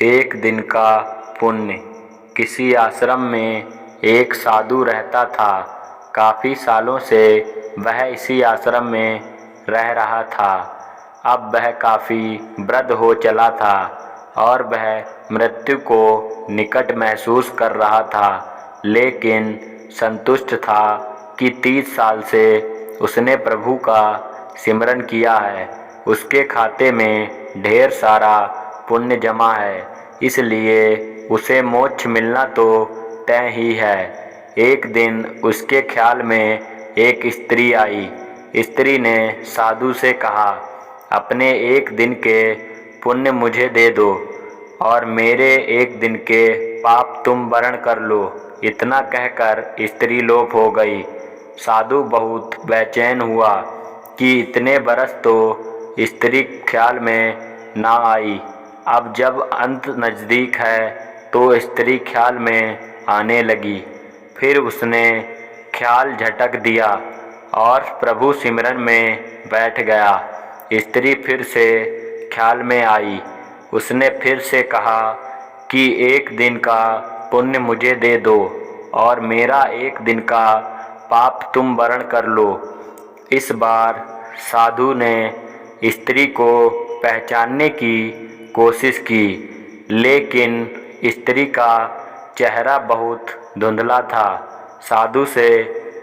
एक दिन का पुण्य। किसी आश्रम में एक साधु रहता था। काफ़ी सालों से वह इसी आश्रम में रह रहा था। अब वह काफ़ी वृद्ध हो चला था और वह मृत्यु को निकट महसूस कर रहा था, लेकिन संतुष्ट था कि 30 साल से उसने प्रभु का सिमरन किया है। उसके खाते में ढेर सारा पुण्य जमा है, इसलिए उसे मोक्ष मिलना तो तय ही है। एक दिन उसके ख्याल में एक स्त्री आई। स्त्री ने साधु से कहा, अपने एक दिन के पुण्य मुझे दे दो और मेरे एक दिन के पाप तुम वरण कर लो। इतना कहकर स्त्री लोप हो गई। साधु बहुत बेचैन हुआ कि इतने बरस तो स्त्री ख्याल में ना आई, अब जब अंत नज़दीक है तो स्त्री ख्याल में आने लगी। फिर उसने ख्याल झटक दिया और प्रभु सिमरन में बैठ गया। स्त्री फिर से ख्याल में आई। उसने फिर से कहा कि एक दिन का पुण्य मुझे दे दो और मेरा एक दिन का पाप तुम वरण कर लो। इस बार साधु ने स्त्री को पहचानने की कोशिश की, लेकिन स्त्री का चेहरा बहुत धुंधला था। साधु से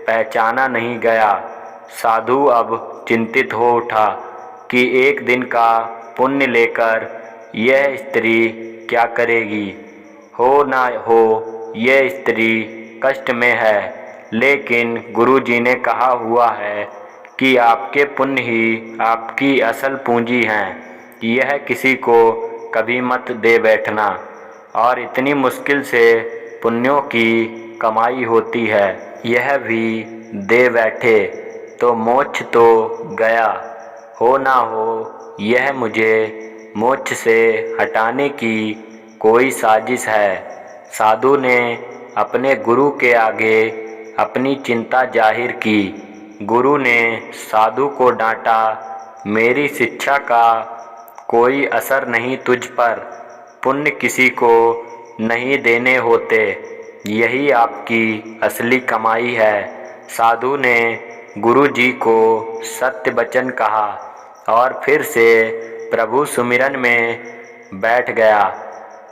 पहचाना नहीं गया। साधु अब चिंतित हो उठा कि एक दिन का पुण्य लेकर यह स्त्री क्या करेगी। हो ना हो यह स्त्री कष्ट में है, लेकिन गुरुजी ने कहा हुआ है कि आपके पुण्य ही आपकी असल पूंजी हैं। यह किसी को कभी मत दे बैठना, और इतनी मुश्किल से पुण्यों की कमाई होती है, यह भी दे बैठे तो मोक्ष तो गया। हो ना हो यह मुझे मोक्ष से हटाने की कोई साजिश है। साधु ने अपने गुरु के आगे अपनी चिंता जाहिर की। गुरु ने साधु को डांटा, मेरी शिक्षा का कोई असर नहीं तुझ पर। पुण्य किसी को नहीं देने होते, यही आपकी असली कमाई है। साधु ने गुरुजी को सत्य वचन कहा और फिर से प्रभु सुमिरन में बैठ गया।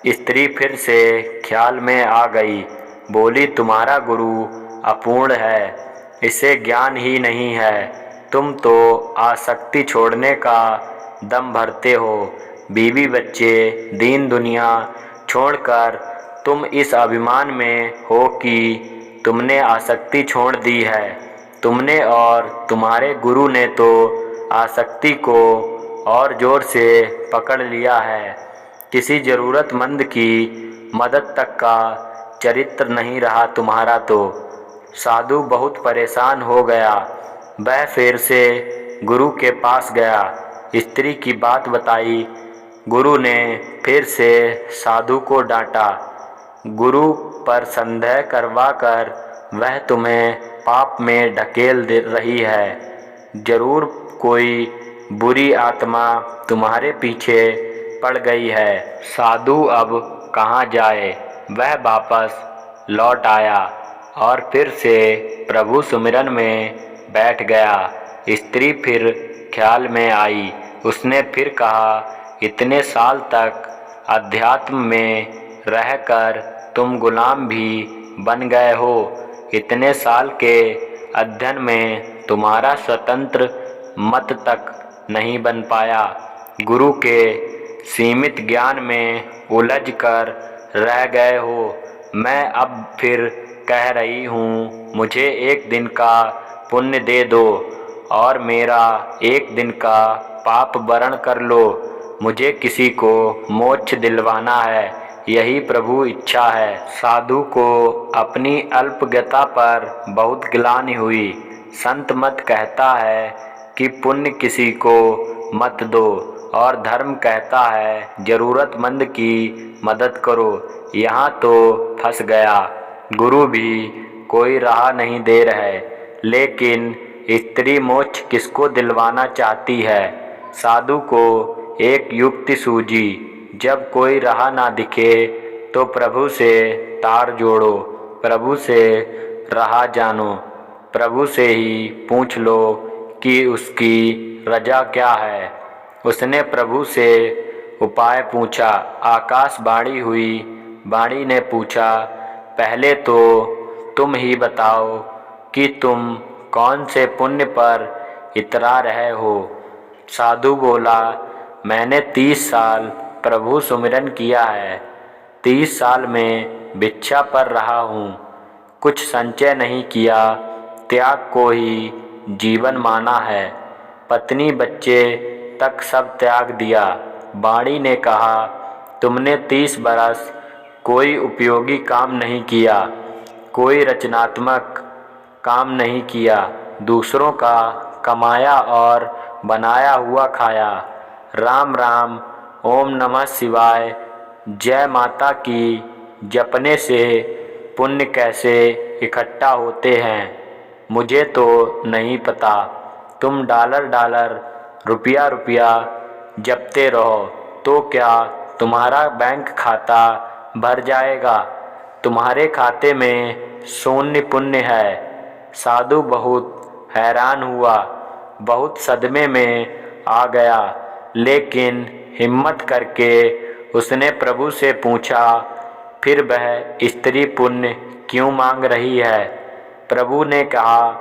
स्त्री फिर से ख्याल में आ गई। बोली, तुम्हारा गुरु अपूर्ण है, इसे ज्ञान ही नहीं है। तुम तो आसक्ति छोड़ने का दम भरते हो। बीवी बच्चे दीन दुनिया छोड़कर तुम इस अभिमान में हो कि तुमने आसक्ति छोड़ दी है। तुमने और तुम्हारे गुरु ने तो आसक्ति को और जोर से पकड़ लिया है। किसी ज़रूरतमंद की मदद तक का चरित्र नहीं रहा तुम्हारा तो। साधु बहुत परेशान हो गया। वह फिर से गुरु के पास गया, स्त्री की बात बताई। गुरु ने फिर से साधु को डांटा। गुरु पर संदेह करवाकर वह तुम्हें पाप में ढकेल दे रही है। जरूर कोई बुरी आत्मा तुम्हारे पीछे पड़ गई है। साधु अब कहाँ जाए। वह वापस लौट आया और फिर से प्रभु सुमिरन में बैठ गया। स्त्री फिर ख्याल में आई। उसने फिर कहा, इतने साल तक अध्यात्म में रहकर तुम गुलाम भी बन गए हो। इतने साल के अध्ययन में तुम्हारा स्वतंत्र मत तक नहीं बन पाया। गुरु के सीमित ज्ञान में उलझ कर रह गए हो। मैं अब फिर कह रही हूँ, मुझे एक दिन का पुण्य दे दो और मेरा एक दिन का पाप वरण कर लो। मुझे किसी को मोक्ष दिलवाना है, यही प्रभु इच्छा है। साधु को अपनी अल्पज्ञता पर बहुत ग्लानि हुई। संत मत कहता है कि पुण्य किसी को मत दो, और धर्म कहता है ज़रूरतमंद की मदद करो। यहाँ तो फंस गया। गुरु भी कोई राह नहीं दे रहे, लेकिन स्त्री मोक्ष किसको दिलवाना चाहती है। साधु को एक युक्ति सूझी। जब कोई राह ना दिखे तो प्रभु से तार जोड़ो, प्रभु से राह जानो, प्रभु से ही पूछ लो कि उसकी रजा क्या है। उसने प्रभु से उपाय पूछा। आकाशवाणी हुई। वाणी ने पूछा, पहले तो तुम ही बताओ कि तुम कौन से पुण्य पर इतरा रहे हो। साधु बोला, मैंने 30 साल प्रभु सुमिरन किया है। 30 साल में भिक्षा पर रहा हूँ, कुछ संचय नहीं किया, त्याग को ही जीवन माना है। पत्नी बच्चे तक सब त्याग दिया। वाणी ने कहा, तुमने 30 बरस कोई उपयोगी काम नहीं किया, कोई रचनात्मक काम नहीं किया, दूसरों का कमाया और बनाया हुआ खाया। राम राम, ओम नमः शिवाय, जय माता की जपने से पुण्य कैसे इकट्ठा होते हैं मुझे तो नहीं पता। तुम डॉलर डॉलर, रुपया रुपया जपते रहो तो क्या तुम्हारा बैंक खाता भर जाएगा? तुम्हारे खाते में शून्य पुण्य है। साधु बहुत हैरान हुआ, बहुत सदमे में आ गया, लेकिन हिम्मत करके उसने प्रभु से पूछा, फिर वह स्त्री पुण्य क्यों मांग रही है? प्रभु ने कहा,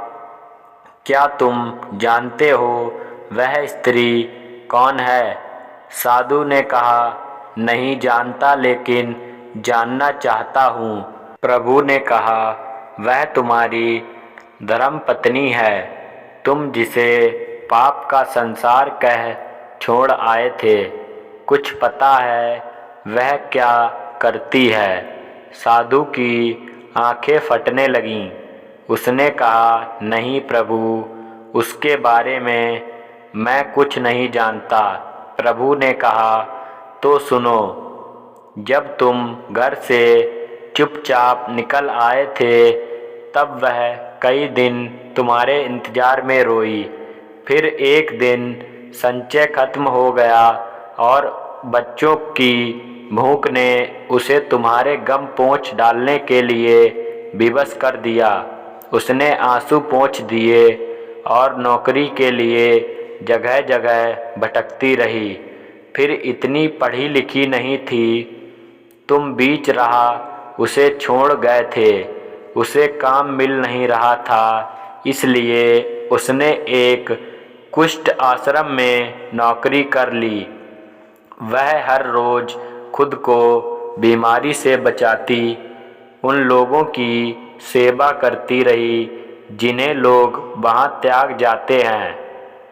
क्या तुम जानते हो वह स्त्री कौन है? साधु ने कहा, नहीं जानता, लेकिन जानना चाहता हूँ। प्रभु ने कहा, वह तुम्हारी धर्मपत्नी है, तुम जिसे पाप का संसार कह छोड़ आए थे। कुछ पता है वह क्या करती है? साधु की आंखें फटने लगीं। उसने कहा, नहीं प्रभु, उसके बारे में मैं कुछ नहीं जानता। प्रभु ने कहा, तो सुनो, जब तुम घर से चुपचाप निकल आए थे तब वह कई दिन तुम्हारे इंतजार में रोई। फिर एक दिन संचय खत्म हो गया और बच्चों की भूख ने उसे तुम्हारे गम पोंछ डालने के लिए विवश कर दिया। उसने आंसू पोंछ दिए और नौकरी के लिए जगह जगह भटकती रही। फिर इतनी पढ़ी लिखी नहीं थी, तुम बीच राह उसे छोड़ गए थे। उसे काम मिल नहीं रहा था, इसलिए उसने एक कुष्ठ आश्रम में नौकरी कर ली। वह हर रोज़ खुद को बीमारी से बचाती, उन लोगों की सेवा करती रही जिन्हें लोग वहाँ त्याग जाते हैं।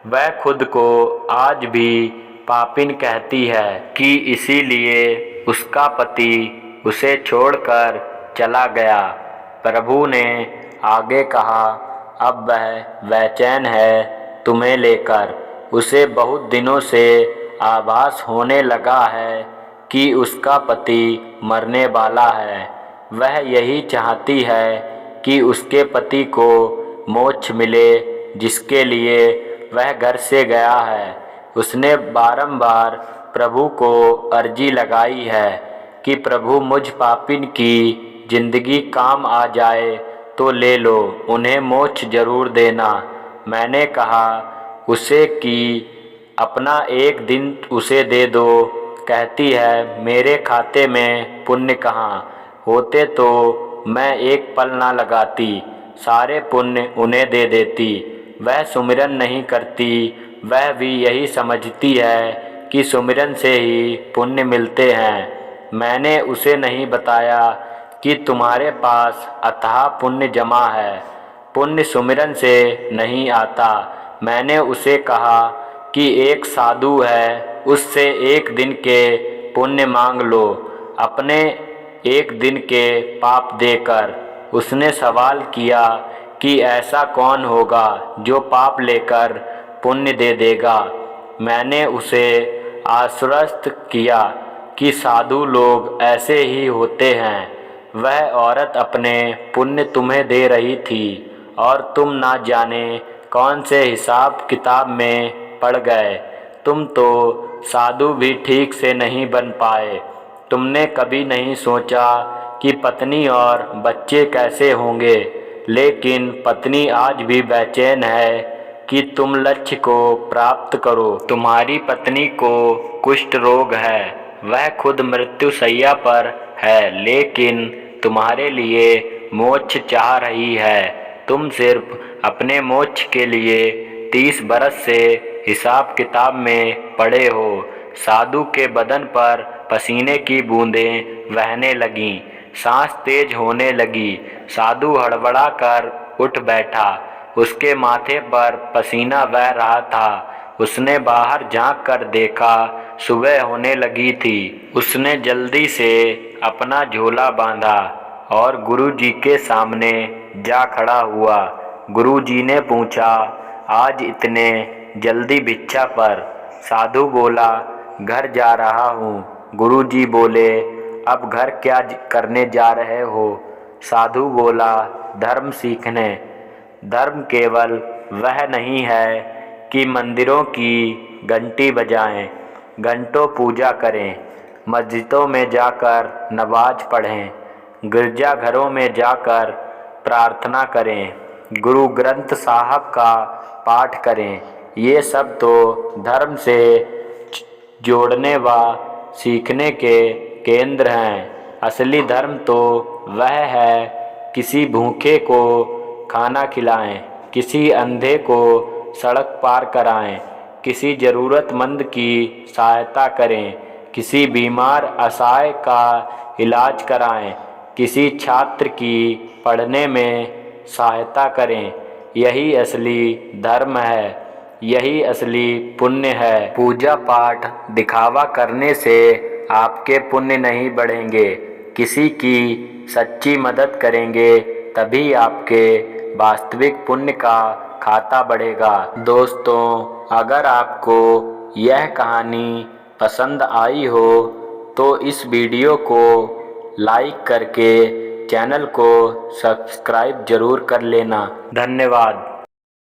वह खुद को आज भी पापिन कहती है कि इसीलिए उसका पति उसे छोड़कर चला गया। प्रभु ने आगे कहा, अब वह बेचैन है तुम्हें लेकर। उसे बहुत दिनों से आभास होने लगा है कि उसका पति मरने वाला है। वह यही चाहती है कि उसके पति को मोक्ष मिले, जिसके लिए वह घर से गया है। उसने बारंबार प्रभु को अर्जी लगाई है कि प्रभु, मुझ पापिन की जिंदगी काम आ जाए तो ले लो, उन्हें मोक्ष जरूर देना। मैंने कहा उसे कि अपना एक दिन उसे दे दो। कहती है, मेरे खाते में पुण्य कहाँ होते तो मैं एक पल ना लगाती, सारे पुण्य उन्हें दे देती। वह सुमिरन नहीं करती, वह भी यही समझती है कि सुमिरन से ही पुण्य मिलते हैं। मैंने उसे नहीं बताया कि तुम्हारे पास अथाह पुण्य जमा है, पुण्य सुमिरन से नहीं आता। मैंने उसे कहा कि एक साधु है, उससे एक दिन के पुण्य मांग लो, अपने एक दिन के पाप देकर। उसने सवाल किया कि ऐसा कौन होगा जो पाप लेकर पुण्य दे देगा। मैंने उसे आश्वस्त किया कि साधु लोग ऐसे ही होते हैं। वह औरत अपने पुण्य तुम्हें दे रही थी और तुम ना जाने कौन से हिसाब किताब में पड़ गए। तुम तो साधु भी ठीक से नहीं बन पाए। तुमने कभी नहीं सोचा कि पत्नी और बच्चे कैसे होंगे, लेकिन पत्नी आज भी बेचैन है कि तुम लक्ष्य को प्राप्त करो। तुम्हारी पत्नी को कुष्ठ रोग है, वह खुद मृत्यु शैया पर है, लेकिन तुम्हारे लिए मोक्ष चाह रही है। तुम सिर्फ अपने मोक्ष के लिए 30 बरस से हिसाब किताब में पड़े हो। साधु के बदन पर पसीने की बूंदें बहने लगीं, सांस तेज होने लगी। साधु हड़बड़ा कर उठ बैठा, उसके माथे पर पसीना बह रहा था। उसने बाहर झांक कर देखा, सुबह होने लगी थी। उसने जल्दी से अपना झोला बांधा और गुरुजी के सामने जा खड़ा हुआ। गुरुजी ने पूछा, आज इतने जल्दी भिक्षा पर? साधु बोला, घर जा रहा हूँ। गुरुजी बोले, अब घर क्या करने जा रहे हो? साधु बोला, धर्म सीखने। धर्म केवल वह नहीं है कि मंदिरों की घंटी बजाएं, घंटों पूजा करें, मस्जिदों में जाकर नमाज पढ़ें, गिरजाघरों में जाकर प्रार्थना करें, गुरु ग्रंथ साहब का पाठ करें। ये सब तो धर्म से जोड़ने व सीखने के केंद्र हैं। असली धर्म तो वह है किसी भूखे को खाना खिलाएं, किसी अंधे को सड़क पार कराएं, किसी ज़रूरतमंद की सहायता करें, किसी बीमार असहाय का इलाज कराएं, किसी छात्र की पढ़ने में सहायता करें। यही असली धर्म है, यही असली पुण्य है। पूजा पाठ दिखावा करने से आपके पुण्य नहीं बढ़ेंगे। किसी की सच्ची मदद करेंगे तभी आपके वास्तविक पुण्य का खाता बढ़ेगा। दोस्तों, अगर आपको यह कहानी पसंद आई हो तो इस वीडियो को लाइक करके चैनल को सब्सक्राइब जरूर कर लेना। धन्यवाद।